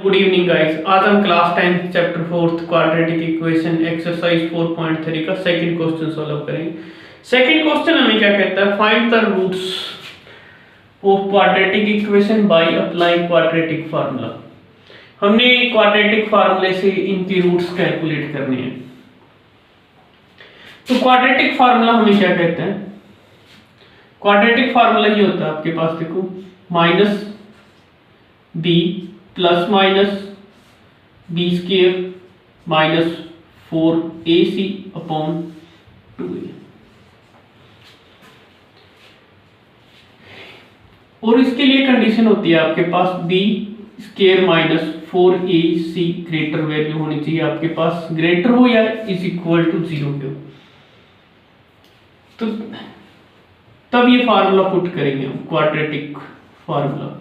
Good evening guys. आज हम class 10 chapter 4 quadratic equation exercise 4.3 का सेकंड क्वेश्चन सॉल्व करेंगे। सेकंड क्वेश्चन हमें क्या कहता है, find the roots of quadratic equation by applying quadratic formula. हमने क्वाड्रेटिक फार्मूले से इनके रूट्स कैलकुलेट करने हैं। तो क्वाड्रेटिक फार्मूला हमें क्या कहता है, क्वाड्रेटिक फार्मूला ये होता है आपके पास, देखो minus B plus minus B square minus 4ac upon 2a। और इसके लिए कंडीशन होती है आपके पास B square minus 4ac greater value होनी चाहिए, आपके पास ग्रेटर हो या इज इक्वल टू 0 के हो, तो तब ये फार्मूला पुट करेंगे हम, क्वाड्रेटिक फार्मूला।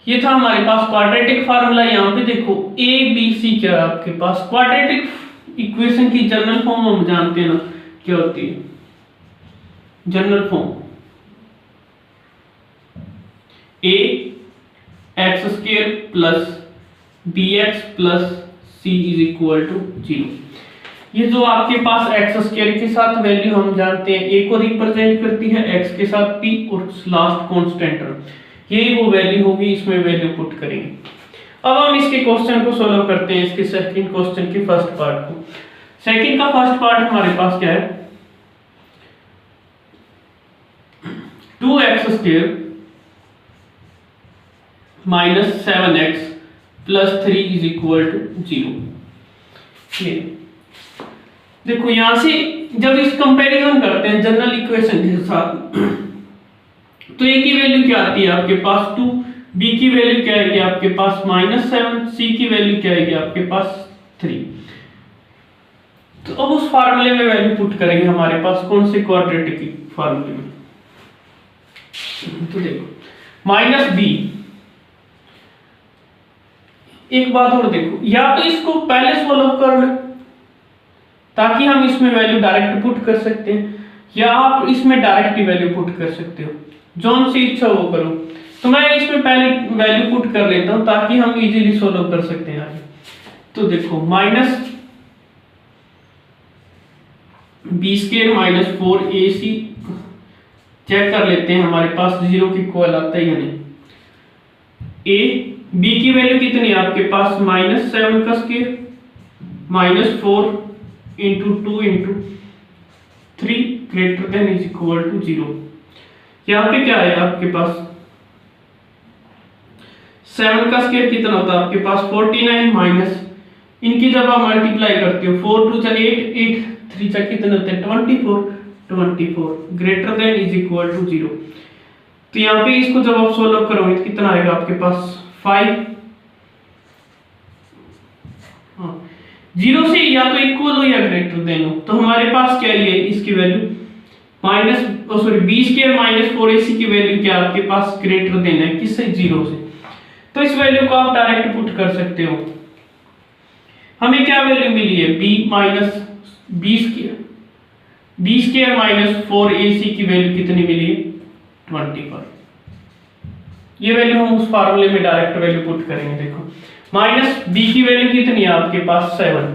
ये था हमारे पास क्वाड्रेटिक फार्मूला। यहाँ पे देखो ए बी सी क्या है आपके पास, क्वाड्रेटिक इक्वेशन की जनरल फॉर्म हम जानते हैं ना क्या होती है, general form A X square plus B X plus C is equal to 0। ये जो आपके पास एक्स स्क्वायर के साथ वैल्यू हम जानते हैं, ए को रिप्रेजेंट करती है, एक्स के साथ पी और लास्ट कांस्टेंट, यही वो वैल्यू होगी, इसमें वैल्यू पुट करेंगे। अब हम इसके क्वेश्चन को सॉल्व करते हैं, इसके सेकंड क्वेश्चन के फर्स्ट पार्ट को। सेकंड का फर्स्ट पार्ट हमारे पास क्या है, 2x square minus 7x plus 3 is equal to 0। ये देखो यहां से जब इस कंपैरिजन करते हैं जनरल इक्वेशन के साथ, तो ए की वैल्यू क्या आती है आपके पास 2, बी की वैल्यू क्या आएगी आपके पास -7, सी की वैल्यू क्या आएगी आपके पास 3। तो अब उस फार्मूले में वैल्यू पुट करेंगे हमारे पास, कौन से क्वाड्रेटिक फार्मूले में, तो देखो माइनस बी। एक बात और देखो, या तो इसको पहले सॉल्व कर लो ताकि हम इसमें वैल्यू डायरेक्ट पुट कर सकते हैं, या आप इसमें डायरेक्ट वैल्यू पुट कर सकते हो, जोन सी इच्छा वो करो। तो मैं इसमें पहले वैल्यू पुट कर लेता हूं ताकि हम इजीली सॉल्व कर सकते हैं आगे। तो देखो minus B square minus 4ac check कर लेते हैं, हमारे पास 0 की इक्वल आता है या नहीं। ए बी की वैल्यू कितनी है आपके पास -7 का square minus 4 into 2 into 3 greater than is equal to 0। यहाँ पे क्या है आपके पास 7 का स्क्वायर कितना होता है आपके पास 49 माइनस, इनकी जब आप मल्टीप्लाई करते हो 4 2 जा 8 8 3 जा कितने होते हैं 24 greater than is equal to 0। तो यहाँ पे इसको जब आप सॉल्व करोगे तो कितना आएगा आपके पास 5। 0 से या तो इक्वल हो या ग्रेटर देन हो, तो हमारे पास क्या है इसकी value B square minus 4ac की वैल्यू क्या आपके पास ग्रेटर देन है किससे 0 से, तो इस वैल्यू को आप डायरेक्ट पुट कर सकते हो। हमें क्या वैल्यू मिली है बी स्क्वायर माइनस 4ac की वैल्यू कितनी मिली है 25। ये वैल्यू हम उस फार्मूले में डायरेक्ट वैल्यू पुट करेंगे। देखो माइनस बी की वैल्यू कितनी है आपके पास 7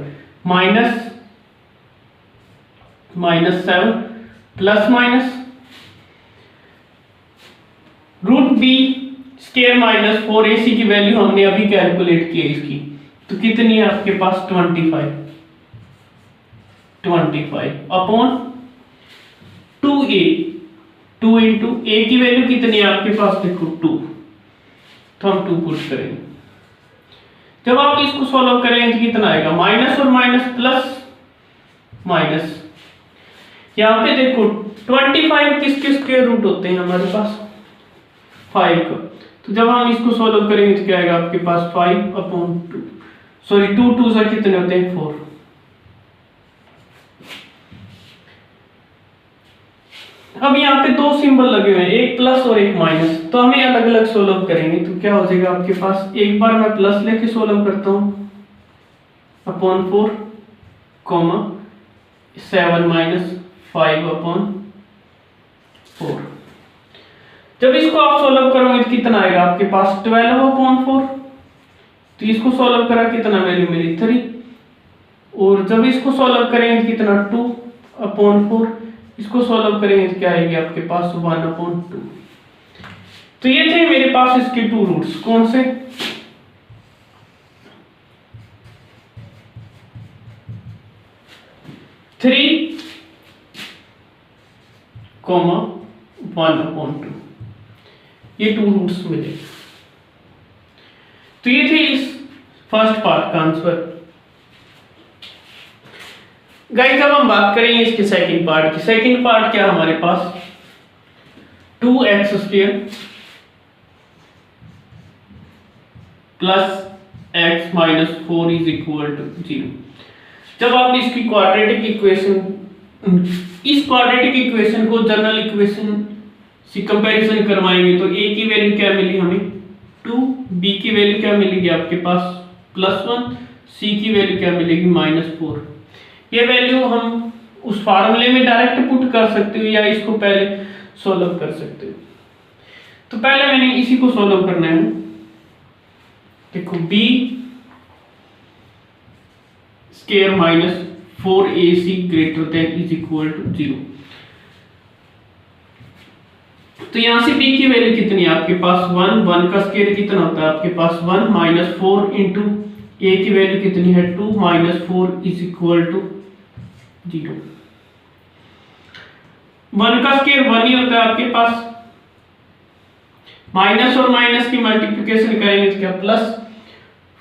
minus 7 plus minus root b square minus 4ac की वैल्यू हमने अभी कैलकुलेट की है इसकी, तो कितनी है आपके पास 25 अपॉन 2a, 2 इंटू ए की वैल्यू कितनी है आपके पास देखो 2, तो हम 2 पुट करेंगे। जब आप इसको सॉल्व करेंगे तो कितना आएगा माइनस और माइनस प्लस माइनस, यहाँ पे देखो 25 किसके स्क्वायर रूट होते हैं हमारे पास 5 का, तो जब हम इसको सॉल्व करेंगे तो क्या आएगा आपके पास 5 अपॉन 2, सॉरी 2 2 से कितने होते हैं 4। अब यहाँ पे दो सिंबल लगे हुए हैं, एक प्लस और एक माइनस, तो हमें अलग अलग सॉल्व करेंगे। तो क्या हो जाएगा आपके पास, एक बार मैं प्लस लेके सॉल्व करता हूँ अपॉन 4 कॉमा 7 माइनस 5 अपॉन 4। जब इसको आप सोल्व करोगे तो कितना आएगा आपके पास 12/4। तो इसको सोल्व करा कितना वैल्यू मिली 3, और जब इसको सोल्व करेंगे तो कितना 2/4, इसको सोल्व करेंगे तो क्या आएगी आपके पास 1/2। तो ये थे मेरे पास इसके 2 रूट्स, कौन से 3, 1/2, ये 2 रूट्स मिले। तो ये थे इस फर्स्ट पार्ट का आंसर। गाइस अब हम बात करेंगे इसके सेकंड पार्ट की। सेकंड पार्ट क्या हमारे पास 2x² plus x minus 4 is equal to 0। जब आप इसकी क्वाड्रेटिक इक्वेशन, इस क्वाड्रेटिक इक्वेशन को जनरल इक्वेशन से कंपैरिजन करवाएंगे तो a की वैल्यू क्या मिली हमें 2, b की वैल्यू क्या मिलेगी आपके पास +1, c की वैल्यू क्या मिलेगी -4। ये वैल्यू हम उस फार्मूले में डायरेक्ट पुट कर सकते हो या इसको पहले सोल्व कर सकते हो। तो पहले मैंने इसी को सोल्व करना है। देखो b square minus 4ac greater than is equal to 0। तो यहां से b की वैल्यू कितनी है आपके पास 1 का स्क्वायर कितना होता है आपके पास 1 माइनस 4 इंटू a की वैल्यू कितनी है 2 माइनस 4 इज इक्वल टू 0। 1 का स्क्वायर 1 ही होता है आपके पास, माइनस और माइनस की मल्टीप्लिकेशन करेंगे तो क्या प्लस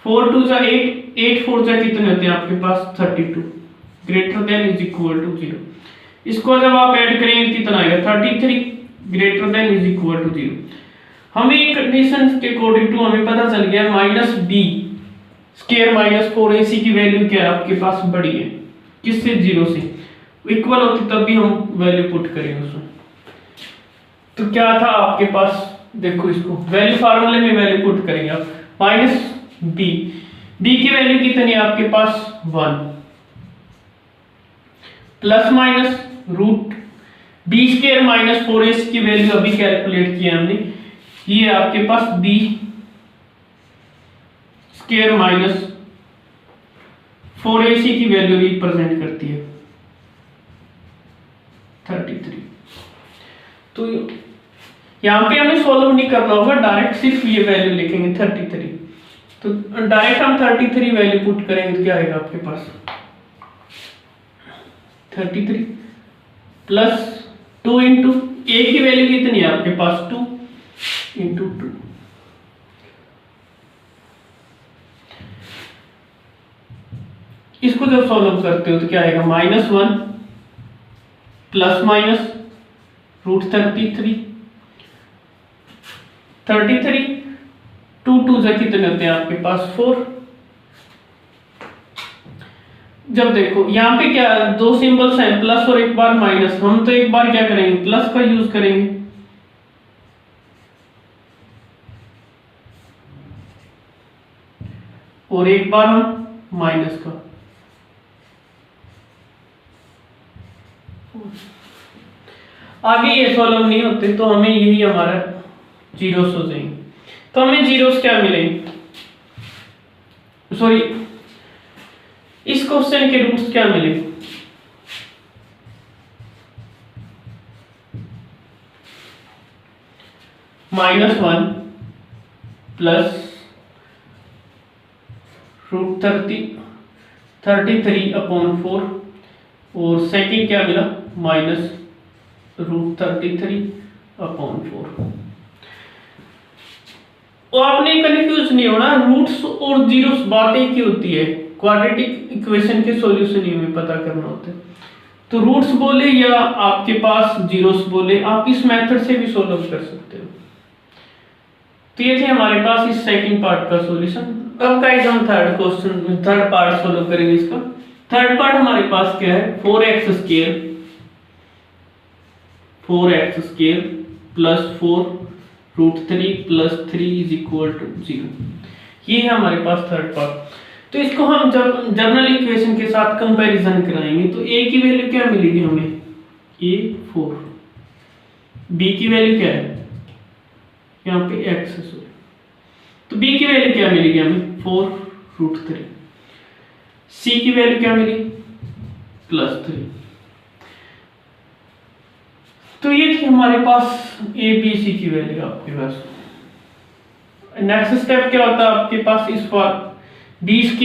4 2 जा 8, 8 4 जा कितने होते हैं आपके पास 32 greater than is equal to 0। इसको जब आप ऐड करेंगे कितना आएगा 33 greater than is equal to 0। हमें एक कंडीशन के अकॉर्डिंग टू हमें पता चल गया minus b square minus 4ac की वैल्यू क्या है आपके पास बड़ी है किससे 0 से, इक्वल होती तब भी हम वैल्यू पुट करेंगे उसमें। तो क्या था आपके पास, देखो इसको वैल्यू फार्मूले में वैल्यू पुट करेंगे आप माइनस b की वैल्यू कितनी है आपके पास 1 plus minus root b square minus 4ac की वैल्यू अभी कैलकुलेट किया हमने, ये आपके पास b स्क्वायर माइनस 4ac की वैल्यू रिप्रेजेंट करती है 33। तो यहां पे हमें सॉल्व नहीं करना होगा, डायरेक्ट सिर्फ ये वैल्यू लिखेंगे 33। तो डायरेक्ट हम 33 वैल्यू पुट करेंगे तो क्या आएगा आपके पास 33 प्लस 2 इंटू a की वैल्यू कितनी है आपके पास 2 इंटू 2। इसको जब सॉल्व करते हो तो क्या आएगा -1 प्लस माइनस रूट 33 2 2 से कितने होते हैं आपके पास 4। जब देखो यहाँ पे क्या दो सिंबल्स हैं प्लस और एक बार माइनस, हम तो एक बार क्या करेंगे प्लस का यूज करेंगे और एक बार हम माइनस का। आगे ये सॉल्व नहीं होते तो हमें यही हमारा जीरोस हो जाएंगे। तो हमें जीरोस क्या मिलेंगे, सॉरी इस क्वेश्चन के रूट्स क्या मिलेंगे -1 प्लस रूट 33/4 और सेकंड क्या मिला माइनस रूट 33/4। और आपने कंफ्यूज नहीं होना, रूट्स और जीरोस बात एक ही होती है, क्वाड्रेटिक इक्वेशन के सॉल्यूशन ही हमें पता करना होता है। तो रूट्स बोले या आपके पास जीरोस बोले, आप इस मेथड से भी सॉल्व कर सकते हो। तो ये थे हमारे पास इस सेकंड पार्ट का सॉल्यूशन। अब गाइस हम थर्ड पार्ट सॉल्व करेंगे इसका। थर्ड पार्ट हमारे पास क्या है 4x square plus 4 root 3 plus 3 is equal to 0। ये है हमारे पास थर्ड पार्ट। तो इसको हम जब जनरल इक्वेशन के साथ कंपैरिजन कराएंगे तो a की वैल्यू क्या मिलेगी हमें a 4, b की वैल्यू क्या है यहाँ पे x है सॉरी। तो b की वैल्यू क्या मिलेगी हमें 4√3। c की वैल्यू क्या मिली +3। तो ये थी हमारे पास a b c की वैल्यू आपके पास। नेक्स्ट स्टेप क्या होता है आपके पास इस बार b² -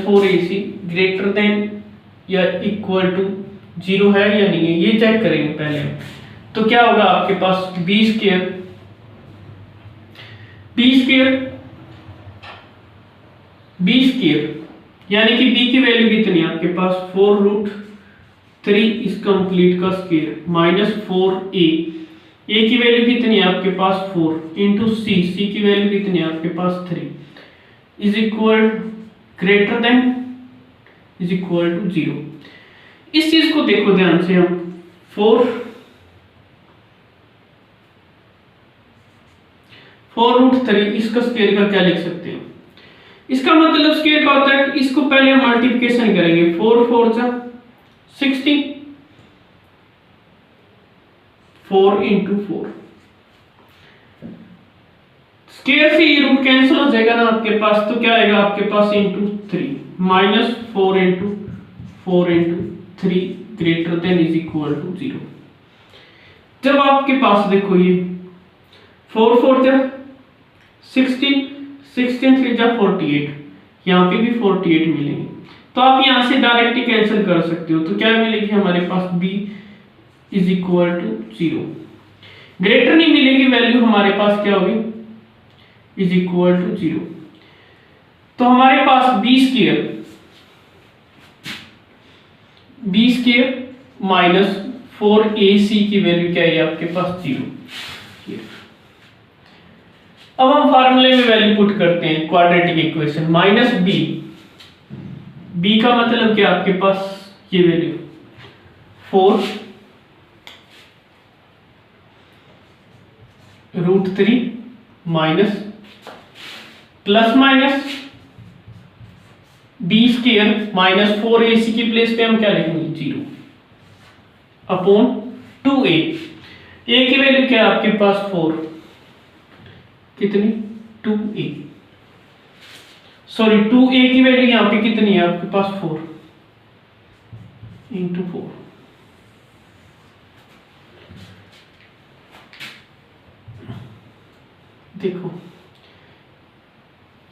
4ac ग्रेटर देन या इक्वल टू 0 है या नहीं है, ये चेक करेंगे पहले। तो क्या होगा आपके पास b² यानी कि b की वैल्यू कितनी है आपके पास 4√3 इस कंप्लीट का स्क्वायर माइनस 4a। a की वैल्यू कितनी है आपके पास 4 इंटू c की वैल्यू कितनी है आपके पास 3 is equal greater than is equal to 0। इस चीज को देखो ध्यान से, हम 4√3 इसका स्क्वायर का क्या लिख सकते हैं। इसका मतलब स्क्वायर का होता है कि इसको पहले हम मल्टीप्लिकेशन करेंगे 4 4 जा 16 4 इंटू 4 स्क्वायर से ये रूट कैंसिल हो जाएगा ना आपके पास। तो क्या आएगा आपके पास into 3 minus 4 into 3 greater than is equal to 0। जब आपके पास देखो ये 4 4 जा 16 16 3 जा 48, यहाँ पे भी 48 मिलेंगे। तो आप यहाँ से डायरेक्टली कैंसिल कर सकते हो। तो क्या मिलेगी हमारे पास b is equal to 0। Greater नहीं मिलेगी वैल्यू, हमारे पास क्या होगी इज इक्वल टू 0। तो हमारे पास b² माइनस 4ac की वैल्यू क्या है आपके पास 0। अब हम फार्मूले में वैल्यू पुट करते हैं क्वाड्रेटिक इक्वेशन माइनस b का मतलब क्या आपके पास ये value 4√3 minus plus minus b² minus 4ac की प्लेस पे हम क्या लिखेंगे 0 अपॉन 2a। a की वैल्यू क्या है आपके पास 4 कितनी 2a सॉरी 2a की वैल्यू यहां पे कितनी है आपके पास 4 इंटू 4। देखो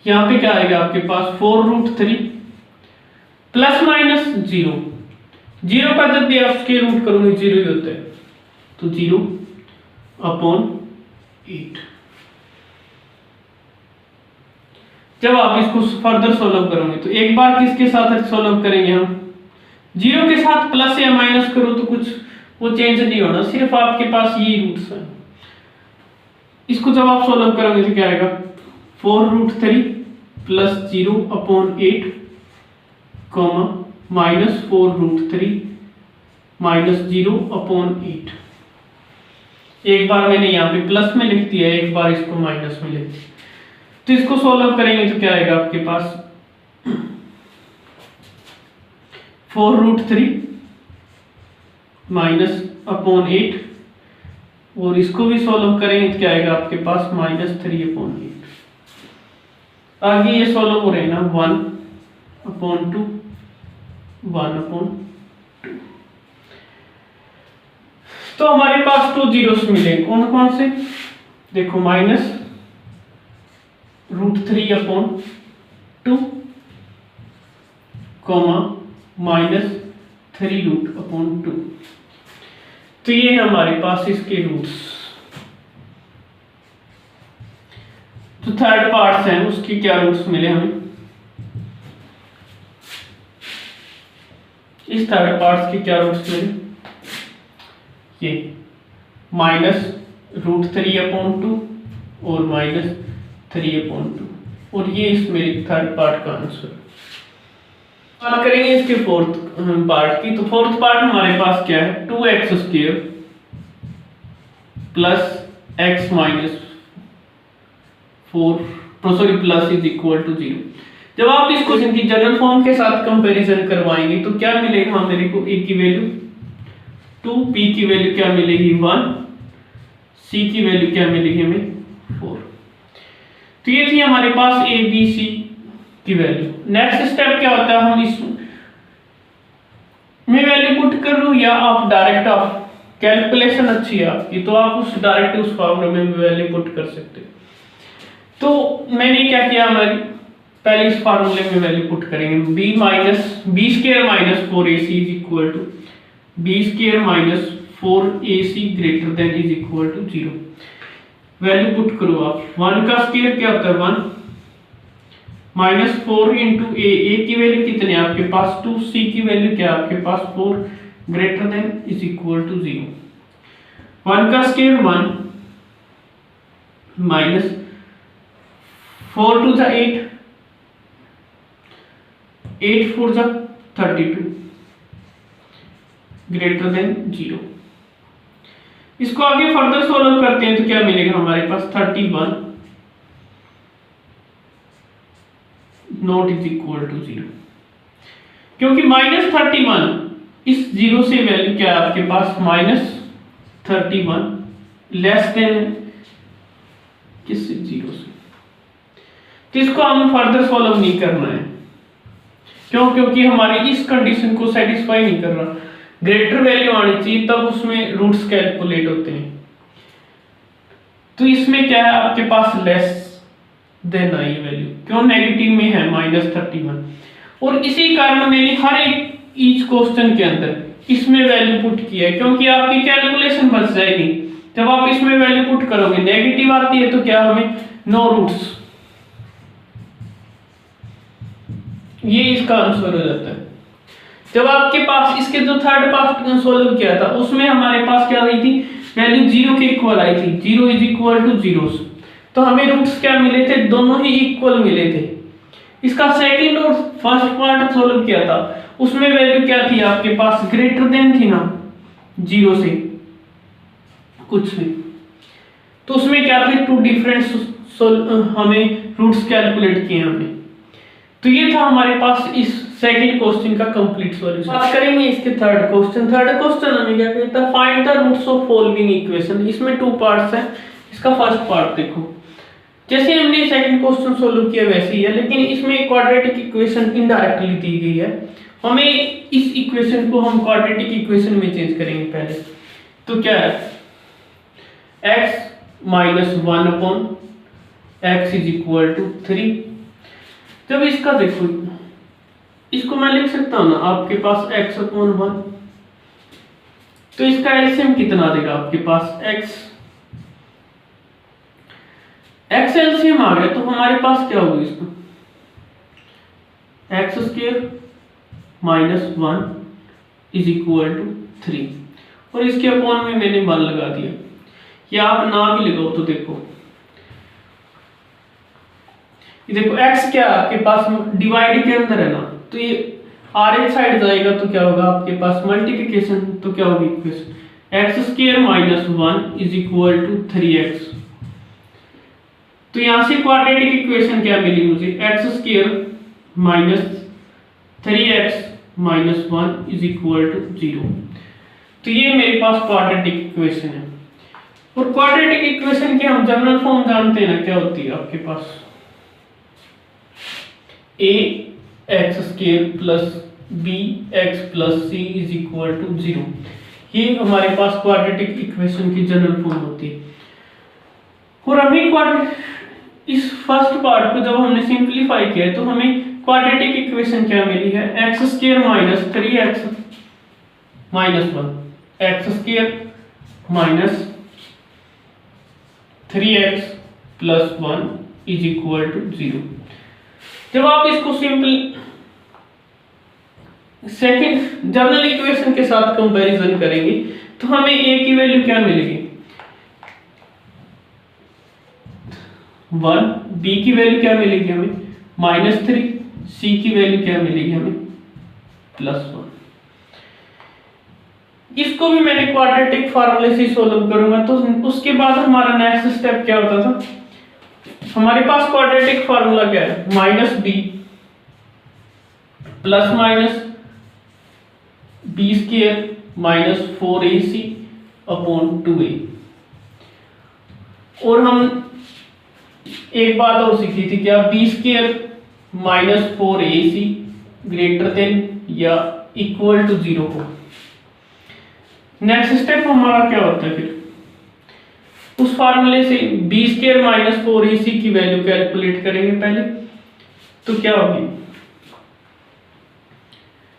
यहां पे क्या आएगा आपके पास 4√3 प्लस माइनस 0 का जब भी आप स्क्वायर रूट करोगे 0 ही होता है। तो 0 अपॉन 8। जब आप इसको फर्दर सोल्व करोगे तो एक बार किसके साथ सोल्व करेंगे हम 0 के साथ प्लस या माइनस करो तो कुछ वो चेंज नहीं होना, सिर्फ आपके पास ये रूट्स हैं। इसको जब आप सोल्व करोगे तो क्या आएगा 4√3 plus 0 upon 8 comma minus 4√3 minus 0 upon 8। एक बार मैंने यहाँ पे प्लस में लिख दिया, एक बार इसको माइनस में लिख दिया। तो इसको सोल्व करेंगे तो क्या आएगा आपके पास 4√3 माइनस अपॉन 8 और इसको भी सोल्व करेंगे तो क्या आएगा आपके पास -3 अपॉन 8। आगे ये सोल्व हो रहे हैं ना 1 अपॉन 2 1 अपॉन 2। तो हमारे पास 2 जीरोस मिले, कौन कौन से देखो -√3 अपॉन 2 कॉमा -3 अपॉन 2। तो ये है हमारे पास इसके रूट्स। तो थर्ड पार्ट्स हैं उसकी क्या रूट्स मिले हमें, इस थर्ड पार्ट्स के क्या रूट्स मिले, ये -√3 अपॉन 2 और -3 अपॉन 2 और ये इस मेरे थर्ड पार्ट का आंसर। बात करेंगे इसके फोर्थ पार्ट की। तो फोर्थ पार्ट हमारे पास क्या है 2x² plus x minus 4 plus is equal to 0। जब आप इस क्वेश्चन की जनरल फॉर्म के साथ कंपैरिजन करवाएंगे तो क्या मिलेगा मेरे को a की वैल्यू 2, b की वैल्यू क्या मिलेगी 1, c की वैल्यू क्या मिलेगी हमें 4। तो ये थी हमारे पास ए बी सी की वैल्यू। नेक्स्ट स्टेप क्या होता है, हम इस में वैल्यू पुट कर लूं या आप डायरेक्ट, आप कैलकुलेशन अच्छी है आपकी तो आप उस डायरेक्ट उस फॉर्मूले में वैल्यू पुट कर सकते हो। तो मैंने क्या किया, हमारी पहले इस फार्मूले में वैल्यू पुट करेंगे, b square minus 4ac is equal to b square minus 4ac greater than is equal to 0। Value put करो आप, 1 का स्क्वायर क्या होता है 1 माइनस 4 इंटू ए की वैल्यू कितनी है आपके पास 2, सी की वैल्यू क्या है आपके पास 4 greater than is equal to 0। 1 का स्क्वायर 1 माइनस 4 टू द 8, 8 4 द 32 ग्रेटर देन 0। इसको आगे फर्दर सोल्व करते हैं तो क्या मिलेगा हमारे पास 31 नॉट इज इक्वल टू 0, क्योंकि माइनस 31 इस 0 से वैल्यू क्या है आपके पास माइनस 31 लेस देन किससे 0 से। तो इसको हम फर्दर सॉल्व नहीं करना है, क्यों, क्योंकि हमारी इस कंडीशन को सेटिस्फाई नहीं कर रहा। ग्रेटर वैल्यू आनी चाहिए तब उसमें रूट्स कैलकुलेट होते हैं। तो इसमें क्या है आपके पास लेस देन आई वैल्यू, क्यों नेगेटिव में है माइनस 31। और इसी कारण मैंने हर एक ईच क्वेश्चन के अंदर इसमें वैल्यू पुट किया है, क्योंकि आपकी कैलकुलेशन बच जाएगी। जब आप इसमें वैल्यू पुट करोगे नेगेटिव आती है तो क्या हमें नो रूट्स, ये इसका आंसर हो जाता है। जब आपके पास इसके जो थर्ड पार्ट सोल्व किया था उसमें हमारे पास क्या आई थी वैल्यू 0 के इक्वल आई थी, 0 इज इक्वल टू 0, तो हमें रूट्स क्या मिले थे, दोनों ही इक्वल मिले थे। इसका सेकंड और फर्स्ट पार्ट सोल्व किया था उसमें वैल्यू क्या थी आपके पास ग्रेटर देन थी ना 0 से कुछ भी, तो उसमें क्या थे टू डिफरेंट हमें रूट्स कैलकुलेट किए हमने। तो ये था हमारे पास इस सेकंड क्वेश्चन का कंप्लीट सॉल्यूशन। बात करेंगे इसके थर्ड क्वेश्चन हमें क्या कहता है, find the roots of following equation. इसमें 2 पार्ट्स हैं। इसका फर्स्ट पार्ट देखो, जैसे हमने सेकंड क्वेश्चन सोल्व किया वैसे ही है, लेकिन इसमें क्वाड्रेटिक इक्वेशन इनडायरेक्टली दी गई है। हमें इस इक्वेशन को हम क्वाड्रेटिक इक्वेशन में चेंज करेंगे पहले। तो क्या है x minus 1 upon x is equal to 3। जब इसका देखो, इसको मैं लिख सकता हूं ना आपके पास x अपॉन 1, तो इसका एलसीएम कितना देगा आपके पास x एलसीएम आ गया तो हमारे पास क्या होगा इसका x square minus 1 is equal to 3, और इसके अपॉन में मैंने 1 लगा दिया, या आप ना भी लगाओ तो देखो ये देखो x क्या आपके पास डिवाइड के अंदर है ना, तो ये आर साइड जाएगा तो क्या होगा आपके पास मल्टीप्लिकेशन, तो क्या होगी equation x square minus 1 is equal to 3x। तो यहां से क्वाड्रेटिक इक्वेशन क्या मिली मुझे x square minus 3x minus 1 is equal to 0। तो ये मेरे पास क्वाड्रेटिक इक्वेशन है। और क्वाड्रेटिक इक्वेशन की हम जनरल फॉर्म जानते हैं ना, क्या होती है आपके पास ax square plus bx plus c is equal to 0। ये हमारे पास क्वाड्रेटिक इक्वेशन की जनरल फॉर्म होती है। और हमें इस फर्स्ट पार्ट को जब हमने सिंपलीफाई किया तो हमें क्वाड्रेटिक इक्वेशन क्या मिली है x square minus 3x minus 1, x square minus 3x plus 1 is equal to 0। जब आप इसको सिंपल सेकंड जनरल इक्वेशन के साथ कंपैरिजन करेंगे तो हमें a की वैल्यू क्या मिलेगी 1, b की वैल्यू क्या मिलेगी हमें -3, c की वैल्यू क्या मिलेगी हमें +1। इसको भी मैंने क्वाड्रेटिक फार्मूले से सोल्व करूंगा। तो उसके बाद हमारा नेक्स्ट स्टेप क्या होता था, हमारे पास क्वाड्रेटिक फार्मूला क्या है -b plus minus b square minus 4ac upon 2a। और हम एक बात और सीखी थी क्या, b square minus 4ac greater than या इक्वल टू 0 हो। नेक्स्ट स्टेप हमारा क्या होता है, फिर उस फार्मूले से बी स्क्वायर माइनस 4ac की वैल्यू कैलकुलेट करेंगे पहले। तो क्या होगी,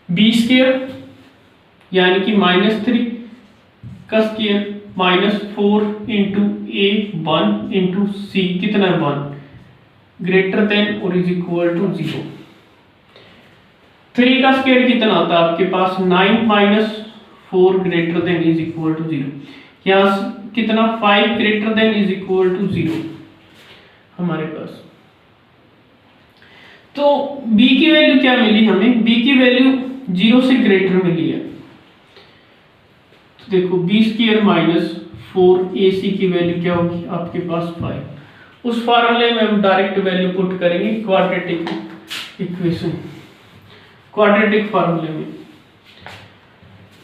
बी स्क्वायर यानी कि -3 का square -4 into a 1 into c कितना है 1 ग्रेटर देन और इज इक्वल टू 0। 3 का स्क्वायर कितना होता है आपके पास 9 - 4 greater than is equal to 0। यहाँ कितना 5 greater than is equal to 0 हमारे पास। तो b की वैल्यू क्या मिली हमें, b की वैल्यू 0 से ग्रेटर मिली है। तो देखो बी स्क्वायर माइनस 4ac की वैल्यू क्या होगी आपके पास 5। उस फार्मूले में हम डायरेक्ट वैल्यू पुट करेंगे क्वाड्रेटिक इक्वेशन, क्वाड्रेटिक फार्मूले में।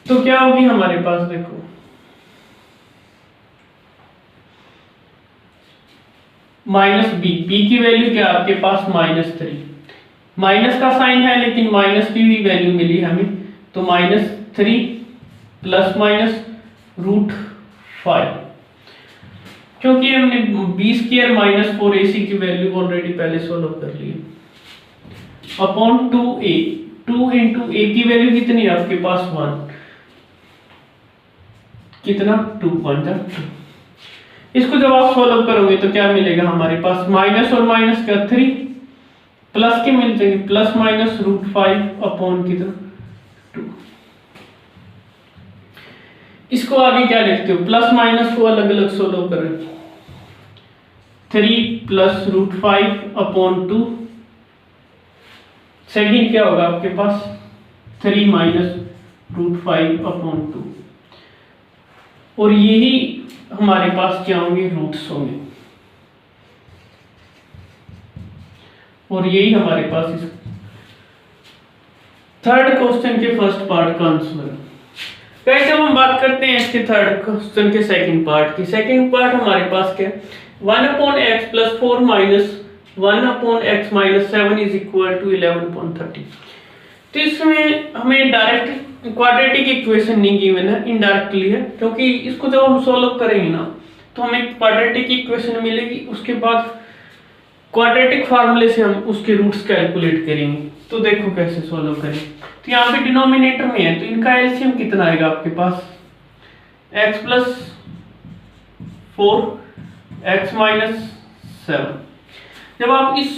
तो क्या होगी हमारे पास, देखो माइनस बी की वैल्यू क्या आपके पास -3, माइनस का साइन है लेकिन माइनस की भी वैल्यू मिली हमें, तो -3 प्लस माइनस √5, क्योंकि हमने बी स्क्वायर माइनस 4ac की वैल्यू ऑलरेडी पहले सॉल्व कर ली अपॉन 2a। 2 इंटू a की वैल्यू कितनी है आपके पास 1, कितना 2 1 2। इसको जब आप सॉल्व करोगे तो क्या मिलेगा हमारे पास, माइनस और माइनस का 3 प्लस के मिल जाएंगे प्लस माइनस √5 अपॉन कितना 2। इसको आगे क्या लिखते हो, प्लस माइनस को अलग अलग सोल्व करें, 3 प्लस √5 अपॉन 2। सेकेंड क्या होगा आपके पास 3 माइनस √5 अपॉन 2। और यही हमारे पास क्या होंगे, रूट्स होंगे। और यही हमारे पास इस थर्ड क्वेश्चन के फर्स्ट पार्ट का आंसर है। गाइस जब हम बात करते हैं इसके थर्ड क्वेश्चन के सेकंड पार्ट की, सेकंड पार्ट हमारे पास क्या है, 1/x + 4 - 1/x - 7 is equal to 11/30। तो इसमें हमें डायरेक्ट क्वाड्रेटिक इक्वेशन नहीं गिवन है, इनडायरेक्टली है, क्योंकि इसको जब हम सॉल्व करेंगे ना तो हमें क्वाड्रेटिक इक्वेशन मिलेगी, उसके बाद क्वाड्रेटिक फार्मूले से हम उसके रूट्स कैलकुलेट करेंगे। तो देखो कैसे सॉल्व करें। तो यहाँ पे डिनोमिनेटर में है तो इनका एलसीएम कितना आएगा आपके पास, x + 4 x - 7। जब आप इस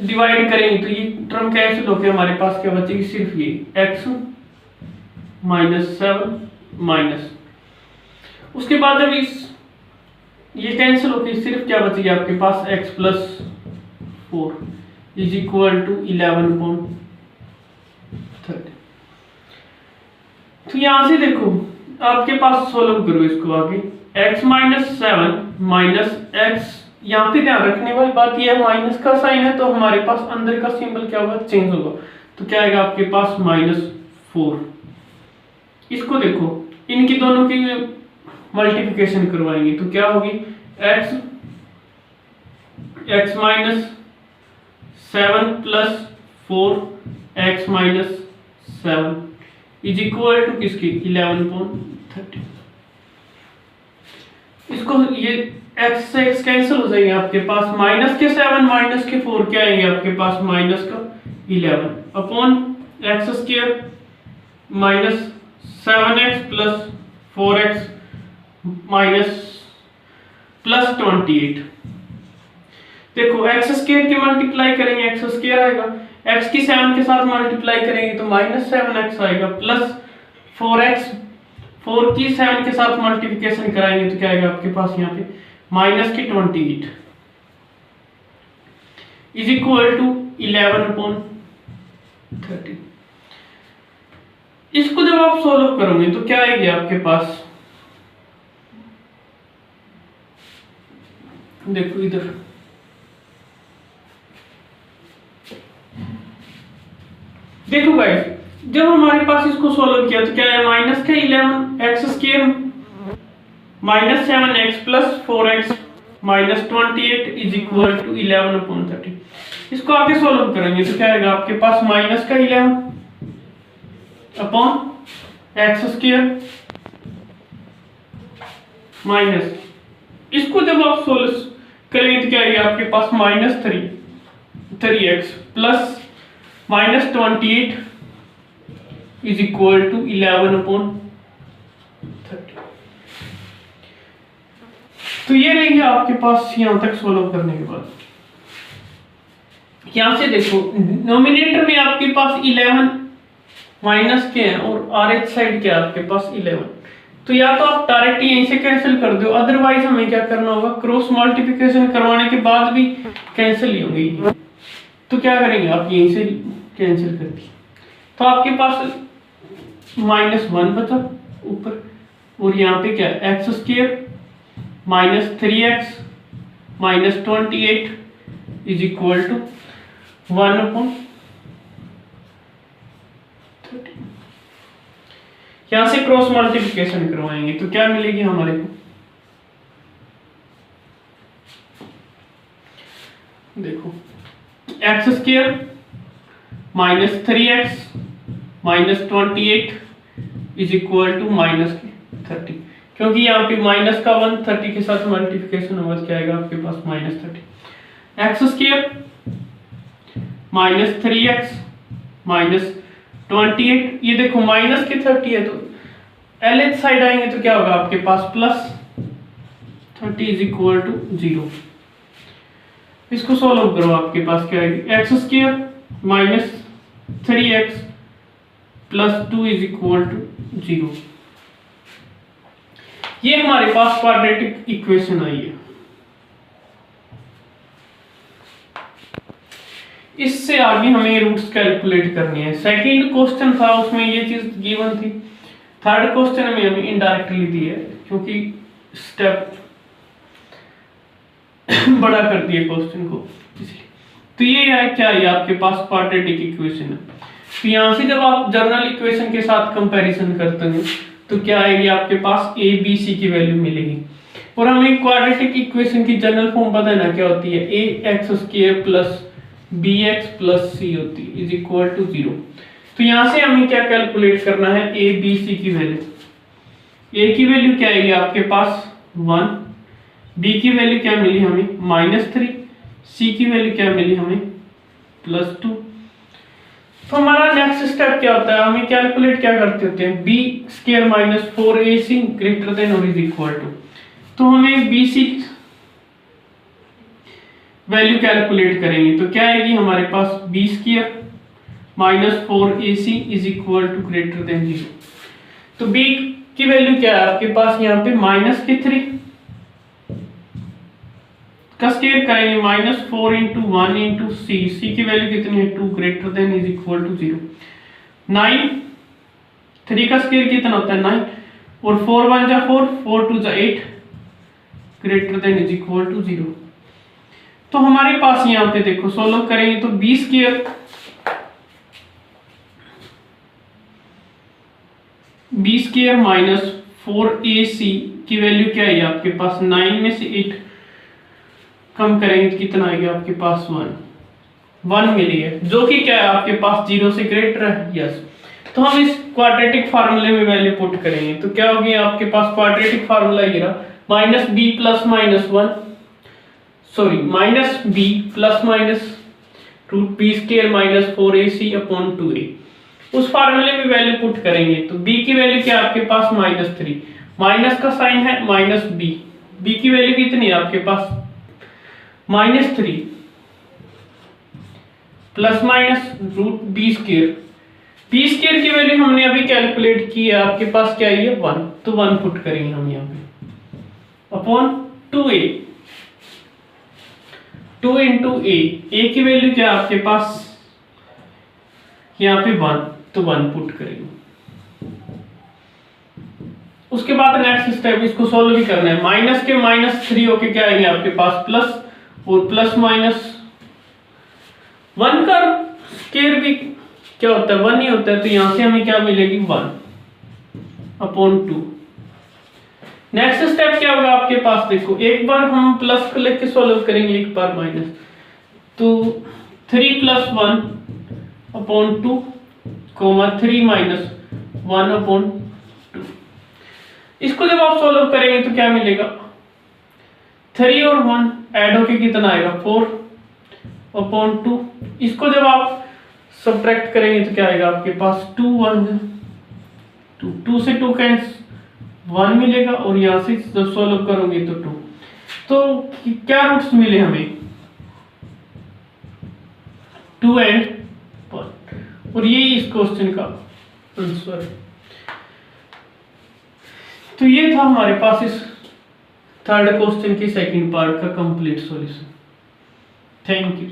डिवाइड करेंगे तो ये टर्म कैंसिल होकर हमारे पास क्या बचेगी, सिर्फ ये x - 7 माइनस, उसके बाद जब इस ये कैंसिल होकर सिर्फ क्या बचेगी आपके पास x + 4 इज इक्वल टू 11/30। तो यहां से देखो आपके पास सोल्व करो इसको आगे, x - 7 माइनस x, यहाँ पे ध्यान रखने वाली बात यह है माइनस का साइन है तो हमारे पास अंदर का सिंबल क्या होगा, चेंज होगा। तो क्या आएगा आपके पास -4। इसको देखो इनकी दोनों की मल्टीप्लिकेशन करवाएंगे तो क्या होगी, x - 7 + 4x - 7 is equal to किसकी 11/30। इसको ये x से x कैंसिल हो जाएंगे आपके पास, -7 - 4 क्या आएंगे आपके पास -11 अपॉन x² -7x + 4x +28। देखो x² की मल्टीप्लाई करेंगे x² आएगा, x की 7 के साथ मल्टीप्लाई करेंगे तो -7x आएगा, प्लस 4x 4 की 7 के साथ मल्टीप्लिकेशन कराएंगे तो क्या आएगा आपके पास यहाँ पे -28 इज इक्वल टू 11/30। इसको जब आप सॉल्व करोगे तो क्या आएगी आपके पास, देखो इधर देखो गाइस जब हमारे पास इसको सॉल्व किया तो क्या है, माइनस का 11 x² -7x + 4x -28 is equal to 11/30। इसको आगे सोल्व करेंगे तो क्या आएगा आपके पास माइनस का 11 अपॉन एक्स स्क्वायर माइनस, इसको जब आप सोल्व करेंगे तो क्या आएगा आपके पास -3x plus -28 is equal to 11/30। तो ये रहेंगे आपके पास यहां तक सोल्व करने के बाद। यहां से देखो नोमिनेटर में आपके पास 11 माइनस के हैं और RH साइड के आपके पास 11, तो या तो आप डायरेक्ट यहीं से कैंसिल कर दो, अदरवाइज हमें क्या करना होगा, क्रॉस मल्टीप्लिकेशन करवाने के बाद भी कैंसिल ही होंगी। तो क्या करेंगे आप यहीं से कैंसिल करके, तो आपके पास -1 बचा ऊपर, और यहाँ पे क्या x square -3x -28 is equal to 1/30। यहां से क्रॉस मल्टीप्लिकेशन करवाएंगे तो क्या मिलेगी हमारे को, देखो x square -3x -28 is equal to -30, क्योंकि यहाँ पे माइनस का 1 30 के साथ मल्टीप्लिकेशन होगा तो क्या आएगा आपके पास -30। एक्स स्क्वायर -3x -28, ये देखो माइनस की 30 है तो LH साइड आएंगे तो क्या होगा आपके पास +30 इज इक्वल टू 0। इसको सॉल्व करो आपके पास क्या आएगी, x square -3x +2 is equal to 0। ये हमारे पास क्वाड्रेटिक इक्वेशन आई है। इससे आगे हमें रूट्स कैलकुलेट करनी है। सेकंड क्वेश्चन था उसमें ये चीज गिवन थी, थर्ड क्वेश्चन में हमें इनडायरेक्टली दी है क्योंकि स्टेप बड़ा कर दिया क्वेश्चन को, इसलिए। तो ये है क्या, ये आपके पास क्वाड्रेटिक इक्वेशन है। तो यहां से जब आप जनरल इक्वेशन के साथ कंपैरिजन करते हैं तो क्या आएगी आपके पास a b c की वैल्यू मिलेगी, और हमें क्वाड्रेटिक इक्वेशन की जनरल फॉर्म पता है ना क्या होती है, ax² plus bx plus c होती है इज इक्वल टू 0। तो यहां से हमें क्या कैलकुलेट करना है, a b c की वैल्यू। a की वैल्यू क्या आएगी आपके पास 1, b की वैल्यू क्या मिली हमें -3, c की वैल्यू क्या मिली हमें +2। तो हमारा नेक्स्ट स्टेप क्या होता है, हमें कैलकुलेट क्या करते होते हैं, b² - 4ac ग्रेटर देन और इज इक्वल टू। तो हमें bc वैल्यू कैलकुलेट करेंगे तो क्या आएगी हमारे पास b² - 4ac is equal to greater than 0। तो b की वैल्यू क्या है आपके पास यहाँ पे -3 का स्क्वायर करेंगे -4 × 1 × c की वैल्यू कितनी है 2 greater than is equal to 0। 9 3 का स्क्वायर कितना होता है 9, और 4 1 जा 4 4 2 जा 8 greater than is equal to 0। तो हमारे पास यहाँ पे देखो सोल्व करेंगे तो b² - 4ac की वैल्यू क्या है आपके पास 9 में से 8 कम करेंगे तो कितना आएगा आपके पास 1 मिली है, जो कि क्या है आपके पास 0 से ग्रेटर है, यस। तो हम इस क्वाड्रेटिक फार्मूले में वैल्यू पुट करेंगे तो क्या होगी आपके पास क्वाड्रेटिक फार्मूला ये रहा, -b + -1 sorry -b + √b² - 4ac/2a। उस फार्मूले में वैल्यू पुट करेंगे तो b की वैल्यू क्या आपके पास -3, माइनस का साइन है -b, b की वैल्यू कितनी है आपके पास -3 प्लस माइनस √b²। b² की वैल्यू हमने अभी कैलकुलेट की है, आपके पास क्या है 1, तो 1 पुट करेंगे हम यहाँ पे अपॉन 2a 2 × a की वैल्यू क्या है आपके पास यहाँ पे 1, तो 1 पुट करेंगे। उसके बाद नेक्स्ट स्टेप इसको सोल्व भी करना है, माइनस के -3 होके क्या आएंगे आपके पास प्लस, और प्लस माइनस 1 का स्क्वायर भी क्या होता है 1 ही होता है, तो यहां से हमें क्या मिलेगी 1/2। नेक्स्ट स्टेप क्या होगा आपके पास, देखो एक बार हम प्लस को लेके सॉल्व करेंगे, एक बार माइनस, तो 3 + 1/2 3 - 1/2। इसको जब आप सॉल्व करेंगे तो क्या मिलेगा, 3 और 1 ऐड होके कितना आएगा 4/2। इसको जब आप सब्ट्रैक्ट करेंगे तो क्या आएगा आपके पास 2 1 2 से 2 कैंसिल 1 मिलेगा, और यहाँ से जब सॉल्व करोगे तो 2। तो क्या रूट्स मिले हमें, 2 and 1, और यही इस क्वेश्चन का आंसर है। तो ये था हमारे पास इस थर्ड क्वेश्चन की सेकंड पार्ट का कंप्लीट सॉल्यूशन। Thank you.